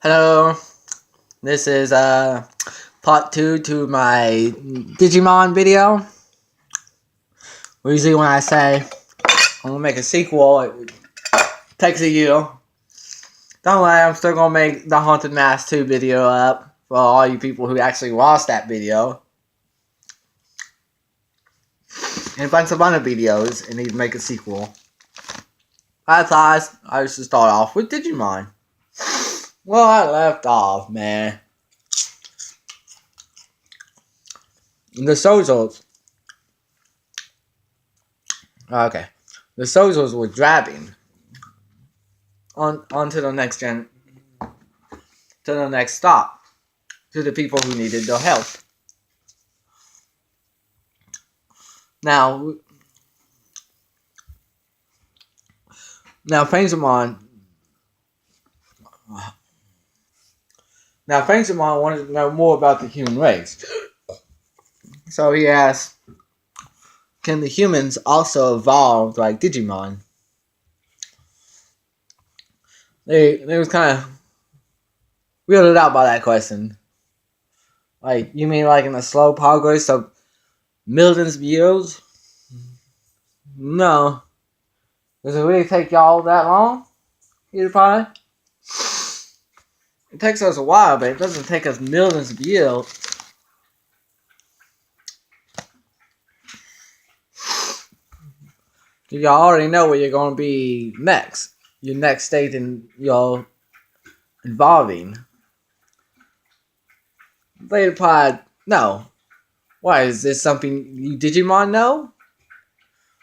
Hello, this is part 2 to my Digimon video. Usually when I say I'm gonna make a sequel, it takes a year. Don't worry, I'm still gonna make the Haunted Mask 2 video up for all you people who actually watched that video. And a bunch of other videos and need to make a sequel. I thought I should start off with Digimon. Well, I left off, man. The Sozos. Okay. The Sozos were driving on to the next to the next stop, to the people who needed their help. Now Fangsamon wanted to know more about the human race. So he asked, can the humans also evolve like Digimon? They was kind of weirded out by that question. Like, you mean like in a slow progress of millions of years? No. Does it really take y'all that long? PewDiePie? It takes us a while, but it doesn't take us millions of years. Y'all already know where you're going to be next. Your next stage in your evolving. PewDiePie, no. Why, is this something you Digimon know?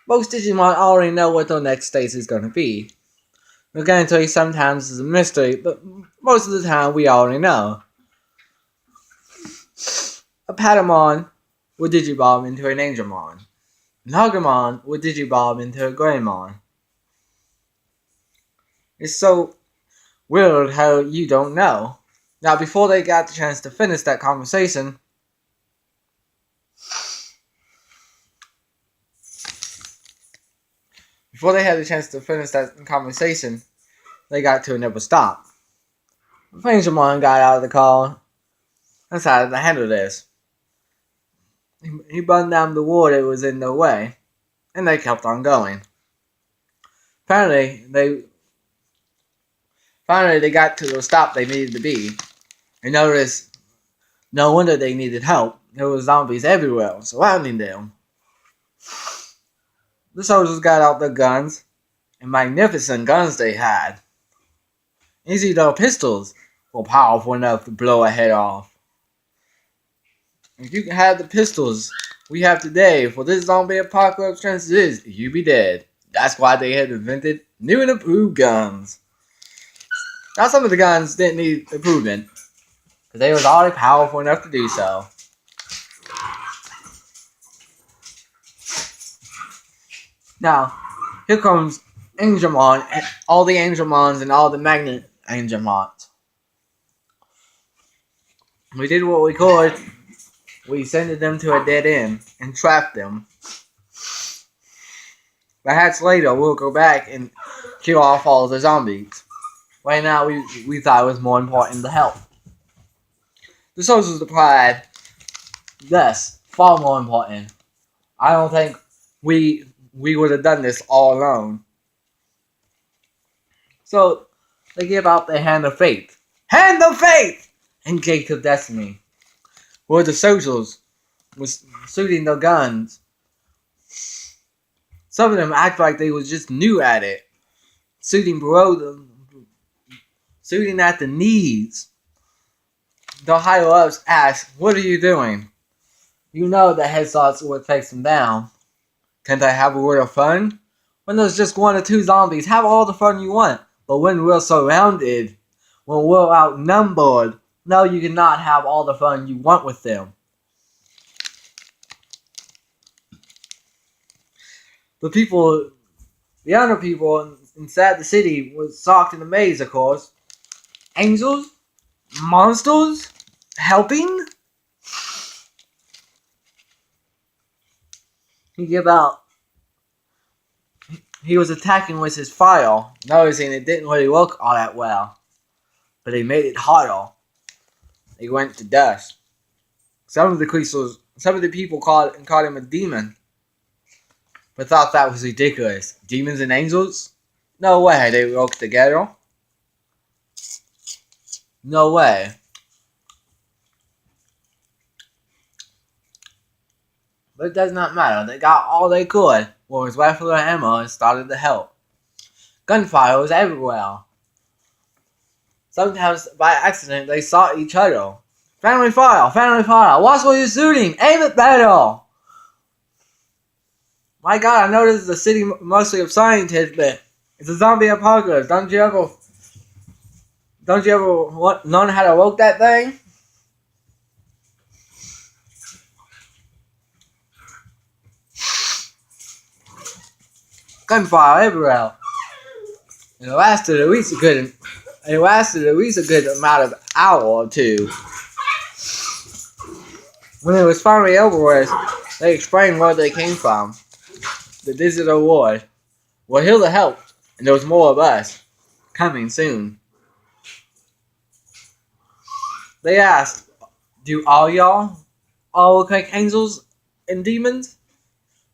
Most Digimon already know what their next stage is going to be. I'm going to tell you sometimes it's a mystery, but most of the time we already know. A Patamon will Digivolve into an Angelmon. An Agumon will Digivolve into a Greymon. It's so weird how you don't know. Now, before they got the chance to finish that conversation, they got to another stop. Angelmon got out of the car and decided to handle this. He burned down the wall that was in their way, and they kept on going. Finally, they got to the stop they needed to be, and noticed no wonder they needed help. There were zombies everywhere surrounding them. The soldiers got out their guns, and magnificent guns they had. Easy though pistols were powerful enough to blow a head off. If you had the pistols we have today for this zombie apocalypse, chances is you'd be dead. That's why they had invented new and improved guns. Now some of the guns didn't need improvement, because they was already powerful enough to do so. Now, here comes Angelmon, and all the Angelmons and all the Magnet Angelmons. We did what we could. We sent them to a dead end and trapped them. Perhaps later we'll go back and kill off all the zombies. Right now we thought it was more important to help. The soldiers replied, yes, far more important. I don't think we would have done this all alone. So they give out the Hand of Faith. Hand of Faith! And Gate of Destiny. Where the soldiers was shooting their guns. Some of them act like they was just new at it. Shooting below them. Shooting at the knees. The higher ups ask, what are you doing? You know the headshots would take them down. Can't I have a word of fun? When there's just 1 or 2 zombies, have all the fun you want. But when we're surrounded, when we're outnumbered, no, you cannot have all the fun you want with them. The other people inside the city were shocked and amazed, of course. Angels? Monsters? Helping? He was attacking with his fire, noticing it didn't really work all that well. but they made it harder. They went to dust. Some of the people called him a demon, but thought that was ridiculous. Demons and angels? No way they work together. No way. But it does not matter. They got all they could. What was left of their ammo and started to help. Gunfire was everywhere. Sometimes by accident they saw each other. Family fire! Family fire! Watch what you're shooting! Aim it better! My god, I know this is a city mostly of scientists, but it's a zombie apocalypse. Don't you ever learn how to work that thing? Gunfire everywhere. And it lasted at least a good amount of hour or two. When it was finally over with, they explained where they came from. The digital ward. We're here to help, and there was more of us coming soon. They asked, do all y'all all look like angels and demons?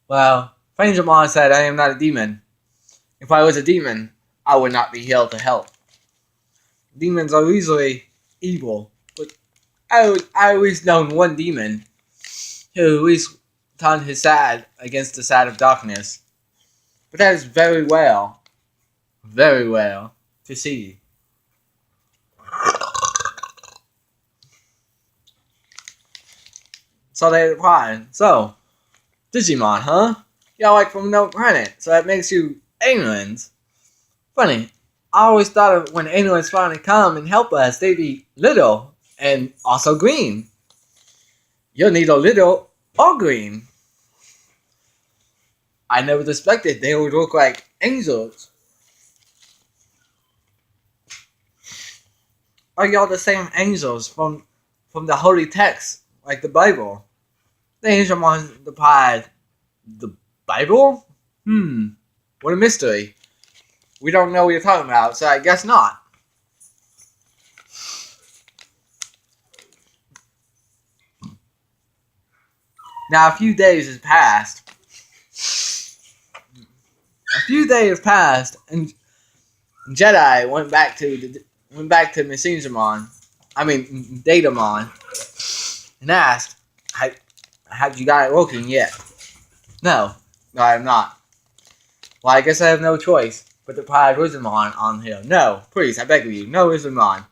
Well, Digimon said I am not a demon. If I was a demon, I would not be here to help. Demons are usually evil, but I always known one demon who at least turned his side against the side of darkness. But that is very well to see. So they replied, so, Digimon, huh? Y'all like from no planet, so that makes you aliens. Funny, I always thought of when aliens finally come and help us, they'd be little and also green. You're neither little or green. I never suspected they would look like angels. Are y'all the same angels from the holy text, like the Bible? The Digimon replied, the Bible? What a mystery. We don't know what you're talking about, so I guess not. Now a few days has passed. And Jedi went back to Machinamon. Datamon, and asked, "Have you got it working yet?" No, I have not. Well, I guess I have no choice but to apply Wizardmon on him. No, please, I beg of you, no Wizardmon.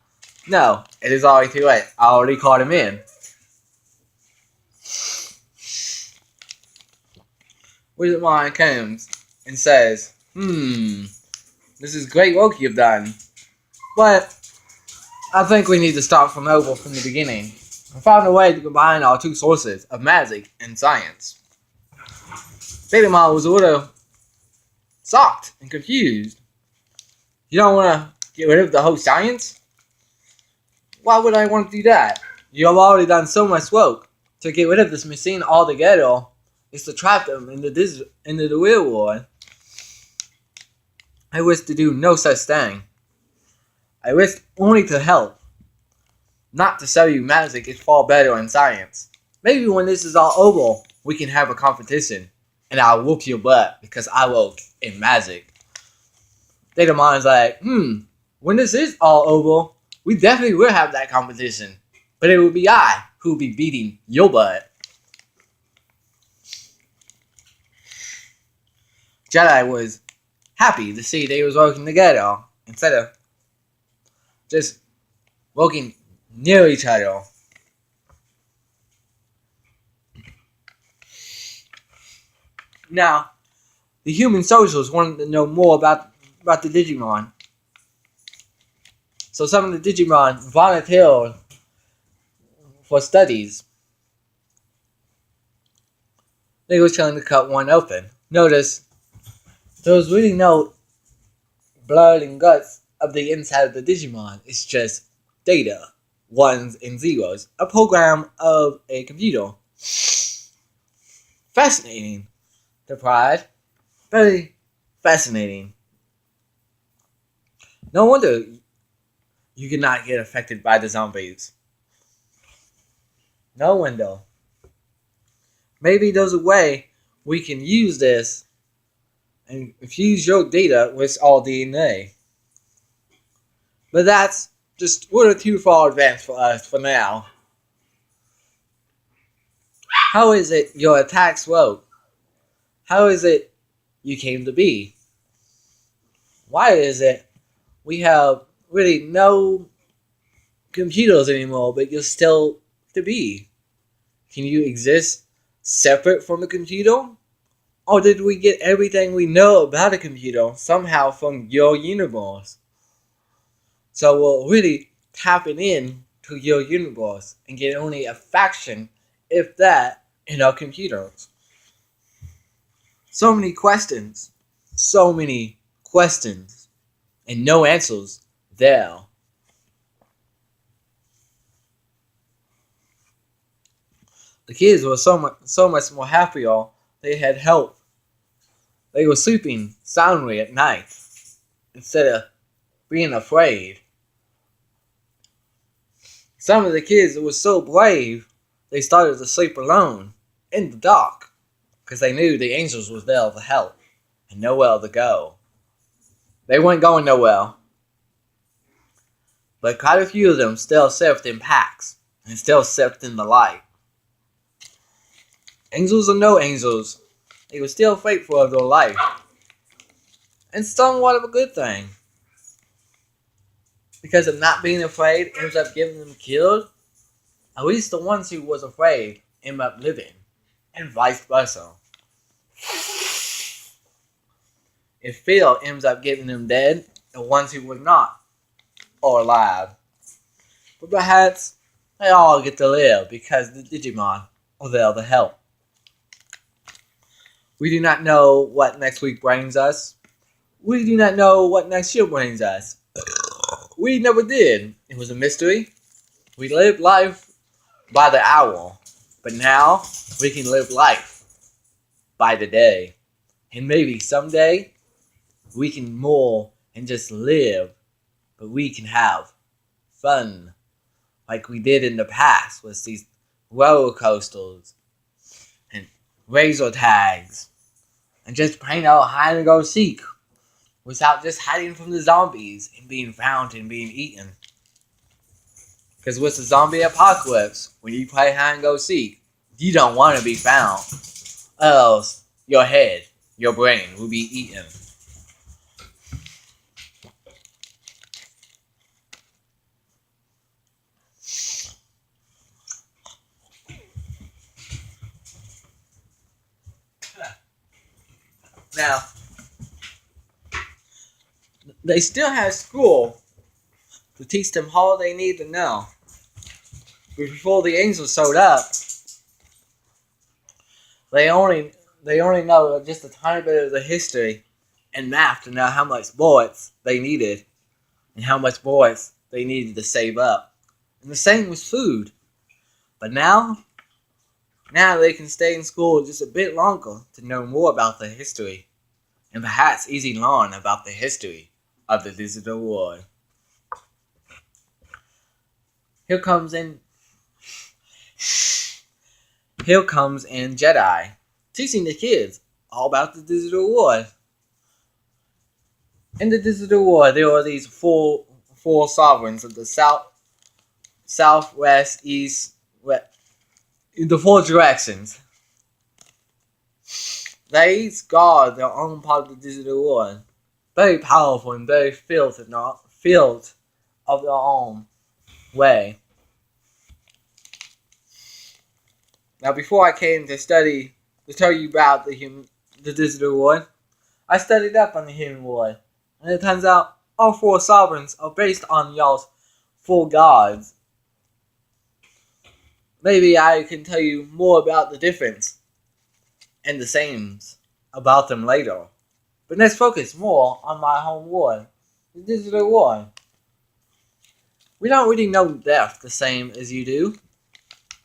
No, it is already too late. I already called him in. Wizardmon comes and says, this is great work you've done, but I think we need to start from over from the beginning. I found a way to combine our two sources of magic and science. Digimon was a little shocked and confused. You don't want to get rid of the whole science? Why would I want to do that? You have already done so much work to get rid of this machine altogether. It's to trap them into the real world. I wish to do no such thing. I wish only to help. Not to show you magic is far better in science. Maybe when this is all over, we can have a competition. And I'll whoop your butt because I work in magic. Datamon's like, when this is all over, we definitely will have that competition. But it will be I who will be beating your butt. Jedi was happy to see they was working together instead of just working near each other. Now, the human soldiers wanted to know more about the Digimon. So some of the Digimon volunteered for studies. They were trying to cut one open. Notice, there was really no blood and guts of the inside of the Digimon. It's just data, ones and zeros, a program of a computer. Fascinating. The pride. Very fascinating. No wonder you cannot get affected by the zombies. No one though. Maybe there's a way we can use this and fuse your data with all DNA. But that's just a little too far advanced for us for now. How is it your attacks woke? How is it you came to be? Why is it we have really no computers anymore, but you're still to be? Can you exist separate from the computer? Or did we get everything we know about a computer somehow from your universe? So we're really tapping in to your universe and get only a fraction, if that, in our computers. So many questions. So many questions. And no answers there. The kids were so much more happier. They had help. They were sleeping soundly at night instead of being afraid. Some of the kids were so brave, they started to sleep alone in the dark because they knew the angels was there to help and nowhere to go. They weren't going nowhere, but quite a few of them still slept in packs and still slept in the light. Angels or no angels, they were still faithful of their life, and somewhat of a good thing. Because of not being afraid ends up getting them killed, at least the ones who was afraid end up living, and vice versa. If fear ends up getting them dead, the ones who were not are alive. But perhaps they all get to live because the Digimon are there to help. We do not know what next week brings us. We do not know what next year brings us. We never did. It was a mystery. We lived life by the hour. But now we can live life by the day. And maybe someday we can more and just live. But we can have fun like we did in the past with these roller coasters and razor tags and just playing out hide and go seek without just hiding from the zombies and being found and being eaten. Because with the zombie apocalypse, when you play hide and go seek, you don't want to be found. Else, your head, your brain will be eaten. Now, they still have school to teach them all they need to know. But before the angels showed up, they only know just a tiny bit of the history and math to know how much bullets they needed and how much bullets they needed to save up. And the same with food. But now they can stay in school just a bit longer to know more about the history and perhaps easily learn about the history of the digital world. Here comes in Jedi, teaching the kids all about the digital world. In the digital world, there are these four sovereigns of the south, west, east, west, in the four directions. They each guard their own part of the digital world. Very powerful and very filled of their own way. Now, before I came to tell you about the digital world, I studied up on the human world, and it turns out all four sovereigns are based on y'all's four gods. Maybe I can tell you more about the difference and the sames about them later. But let's focus more on my home world, the digital world. We don't really know death the same as you do,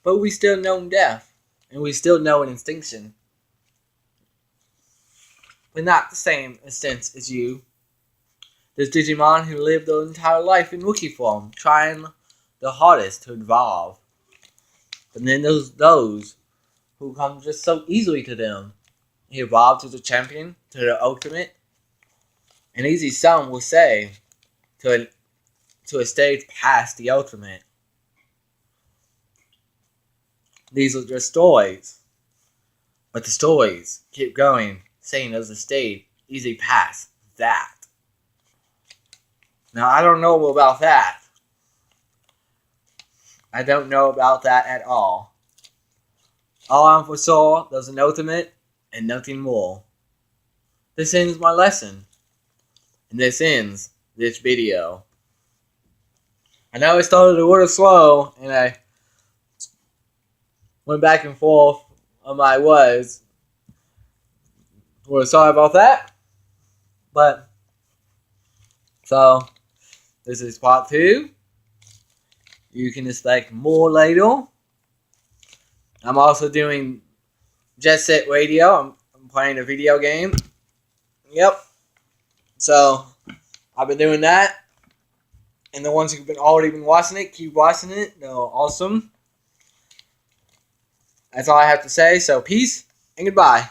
but we still know death, and we still know an extinction. But not the same extent as you. There's Digimon who live their entire life in Wiki form, trying the hardest to evolve. But then there's those who come just so easily to them. He evolved to the champion, to the ultimate, and easy some will say to a stage past the ultimate. These are just stories. But the stories keep going, saying there's a stage easy past that. Now, I don't know about that. I don't know about that at all. All I'm for sure, there's an ultimate and nothing more. This ends my lesson. And this ends this video. I know I started a little slow, and I went back and forth on my words. Well, sorry about that. But, so, this is part 2. You can expect more later. I'm also doing Jet Set Radio. I'm playing a video game. Yep. So, I've been doing that. And the ones who've already been watching it, keep watching it. They're awesome. That's all I have to say. So, peace and goodbye.